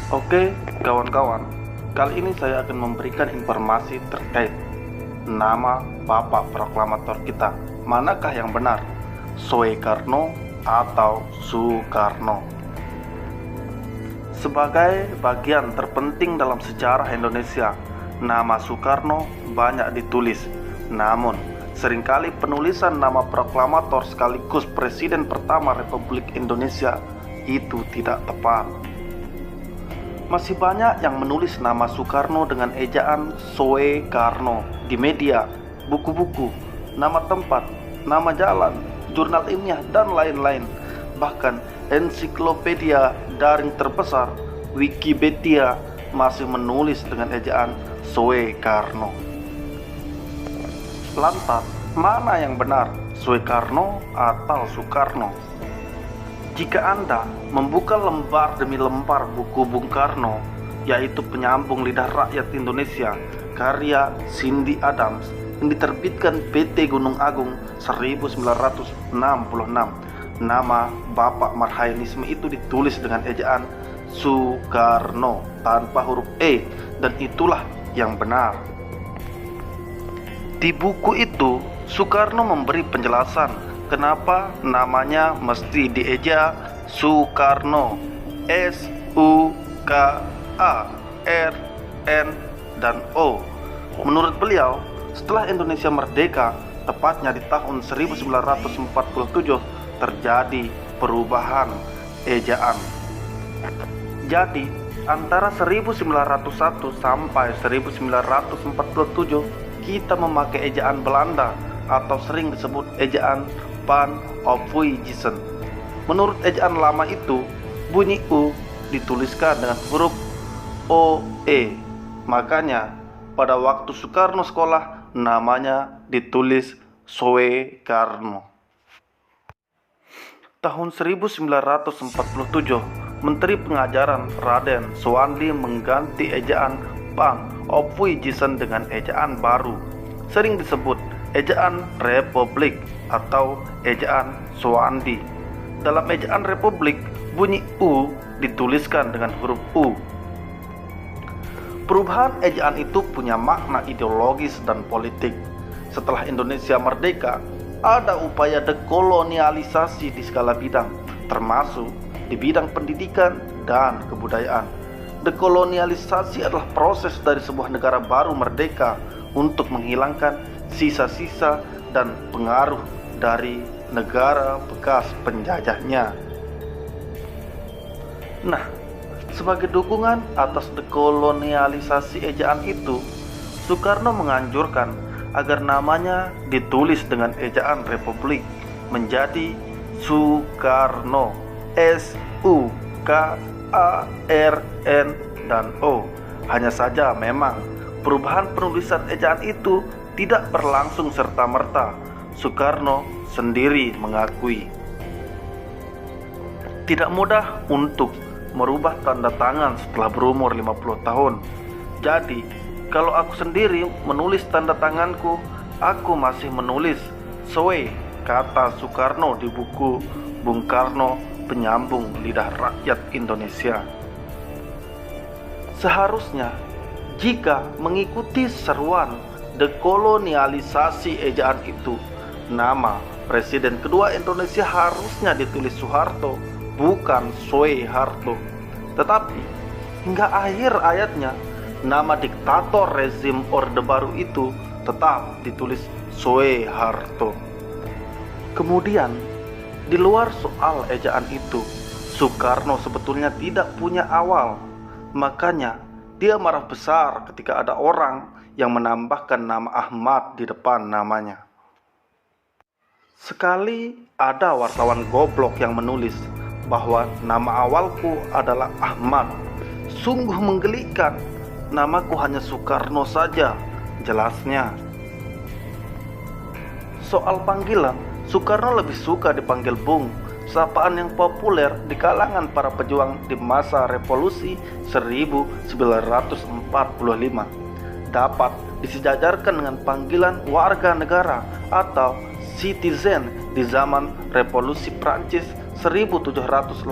Oke, kawan-kawan, kali ini saya akan memberikan informasi terkait nama Bapak Proklamator kita. Manakah yang benar, Soekarno atau Soekarno? Sebagai bagian terpenting dalam sejarah Indonesia, nama Soekarno banyak ditulis. Namun, seringkali penulisan nama proklamator sekaligus Presiden pertama Republik Indonesia itu tidak tepat. Masih banyak yang menulis nama Soekarno dengan ejaan Soekarno di media, buku-buku, nama tempat, nama jalan, jurnal ilmiah, dan lain-lain. Bahkan ensiklopedia daring terbesar, Wikipedia, masih menulis dengan ejaan Soekarno. Lantas, mana yang benar, Soekarno atau Soekarno? Jika Anda membuka lembar demi lembar buku Bung Karno, yaitu Penyambung Lidah Rakyat Indonesia, karya Cindy Adams, yang diterbitkan PT Gunung Agung 1966, nama Bapak Marhaenisme itu ditulis dengan ejaan Soekarno tanpa huruf E, dan itulah yang benar. Di buku itu, Soekarno memberi penjelasan kenapa namanya mesti dieja Soekarno, S-U-K-A-R-N dan O. Menurut beliau, setelah Indonesia merdeka, tepatnya di tahun 1947, terjadi perubahan ejaan. Jadi, antara 1901 sampai 1947, kita memakai ejaan Belanda atau sering disebut ejaan Van Ophuijsen. Menurut ejaan lama itu, bunyi U dituliskan dengan huruf OE. Makanya pada waktu Soekarno sekolah, namanya ditulis Soekarno. Tahun 1947, Menteri Pengajaran Raden Soeandi mengganti ejaan Van Ophuijsen dengan ejaan baru, sering disebut ejaan Republik atau ejaan Soeandi. Dalam ejaan Republik, bunyi U dituliskan dengan huruf U. Perubahan ejaan itu punya makna ideologis dan politik. Setelah Indonesia merdeka, ada upaya dekolonialisasi di segala bidang, termasuk di bidang pendidikan dan kebudayaan. Dekolonialisasi adalah proses dari sebuah negara baru merdeka untuk menghilangkan sisa-sisa dan pengaruh dari negara bekas penjajahnya. Nah, sebagai dukungan atas dekolonialisasi ejaan itu, Soekarno menganjurkan agar namanya ditulis dengan ejaan Republik menjadi Soekarno, S-U-K-A-R-N dan O. Hanya saja memang perubahan penulisan ejaan itu tidak berlangsung serta-merta. Soekarno sendiri mengakui tidak mudah untuk merubah tanda tangan setelah berumur 50 tahun. Jadi, kalau aku sendiri menulis tanda tanganku, aku masih menulis Soe, kata Soekarno di buku Bung Karno, Penyambung Lidah Rakyat Indonesia. Seharusnya, jika mengikuti seruan dekolonialisasi ejaan itu, nama Presiden kedua Indonesia harusnya ditulis Soeharto, bukan Soeharto. Tetapi hingga akhir ayatnya, nama diktator rezim Orde Baru itu tetap ditulis Soeharto. Kemudian, di luar soal ejaan itu, Soekarno sebetulnya tidak punya awal. Makanya dia marah besar ketika ada orang yang menambahkan nama Ahmad di depan namanya. Sekali ada wartawan goblok yang menulis bahwa nama awalku adalah Ahmad. Sungguh menggelikan, namaku hanya Soekarno saja, jelasnya. Soal panggilan, Soekarno lebih suka dipanggil Bung, sapaan yang populer di kalangan para pejuang di masa revolusi 1945. Dapat disejajarkan dengan panggilan warga negara atau citizen di zaman revolusi Prancis 1789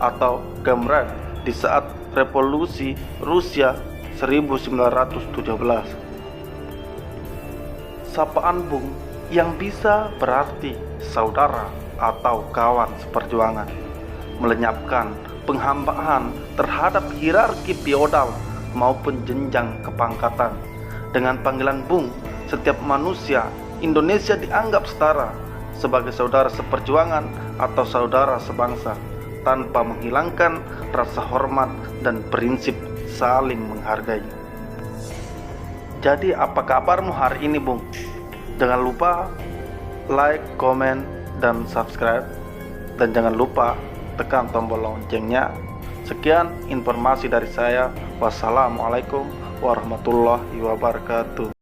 atau Camarade di saat revolusi Rusia 1917. Sapaan Bung yang bisa berarti saudara atau kawan seperjuangan, melenyapkan penghambaan terhadap hierarki feodal maupun jenjang kepangkatan. Dengan panggilan Bung, setiap manusia Indonesia dianggap setara sebagai saudara seperjuangan atau saudara sebangsa, tanpa menghilangkan rasa hormat dan prinsip saling menghargai. Jadi apa kabarmu hari ini, Bung? Jangan lupa like, komen, dan subscribe, dan jangan lupa tekan tombol loncengnya. Sekian informasi dari saya. Wassalamualaikum warahmatullahi wabarakatuh.